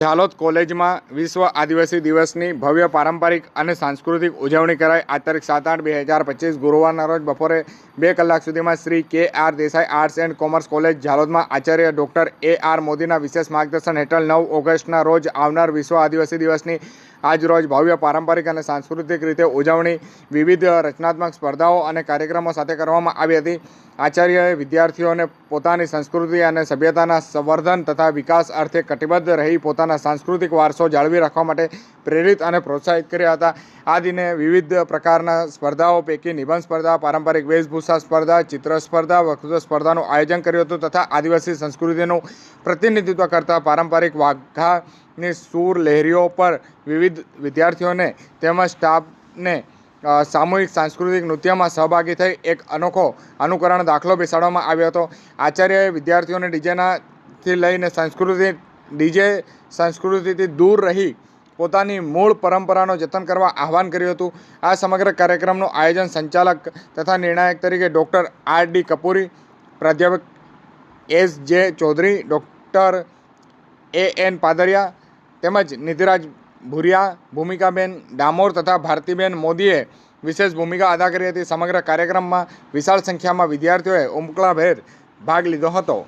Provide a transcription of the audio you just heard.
ઝાલોદ કોલેજમાં વિશ્વ આદિવાસી દિવસની ભવ્ય પારંપરિક અને સાંસ્કૃતિક ઉજવણી કરાઈ। આ તારીખ 7/8/2025 ગુરુવારના રોજ બપોરે 2 કલાક સુધીમાં Shri K R. Desai arts and commerce college ઝાલોદમાં આચાર્ય ડૉક્ટર એ.આર. મોદીના વિશેષ માર્ગદર્શન હેઠળ 9 ઓગસ્ટના રોજ આવનાર વિશ્વ આદિવાસી દિવસની આજરોજ ભવ્ય પારંપરિક અને સાંસ્કૃતિક રીતે ઉજવણી વિવિધ રચનાત્મક સ્પર્ધાઓ અને કાર્યક્રમો સાથે કરવામાં આવી હતી। આચાર્યએ વિદ્યાર્થીઓને પોતાની સંસ્કૃતિ અને સભ્યતાના સંવર્ધન તથા વિકાસ અર્થે કટિબદ્ધ રહી પોતાના સાંસ્કૃતિક વારસો જાળવી રાખવા માટે પ્રેરિત અને પ્રોત્સાહિત કર્યા હતા। આ દિને વિવિધ પ્રકારના સ્પર્ધાઓ પૈકી નિબંધ સ્પર્ધા, પારંપરિક વેશભૂષા સ્પર્ધા, ચિત્ર સ્પર્ધા, વક્તૃત્વ સ્પર્ધાનું આયોજન કર્યું હતું તથા આદિવાસી સંસ્કૃતિનું પ્રતિનિધિત્વ કરતા પારંપરિક વાઘાની સૂર લહેરીઓ પર વિવિધ વિદ્યાર્થીઓને તેમજ સ્ટાફને સામૂહિક સાંસ્કૃતિક નૃત્યમાં સહભાગી થઈ એક અનોખો અનુકરણ દાખલો બેસાડવામાં આવ્યો હતો। આચાર્યએ વિદ્યાર્થીઓને ડીજેથી લઈને ડીજે સંસ્કૃતિથી દૂર રહી પોતાની મૂળ પરંપરાનું જતન કરવા આહ્વાન કર્યું હતું। આ સમગ્ર કાર્યક્રમનું આયોજન સંચાલક તથા નિર્ણાયક તરીકે ડૉક્ટર આર.ડી. કપૂરી, પ્રાધ્યાપક એસ.જે. ચૌધરી, ડૉક્ટર એ.એન. પાદરિયા તેમજ નિધિરાજ ભુરિયા, ભૂમિકાબેન ડામોર તથા ભારતીબેન મોદીએ વિશેષ ભૂમિકા અદા કરી હતી। સમગ્ર કાર્યક્રમમાં વિશાળ સંખ્યામાં વિદ્યાર્થીઓએ ઉમળકાભેર ભાગ લીધો હતો।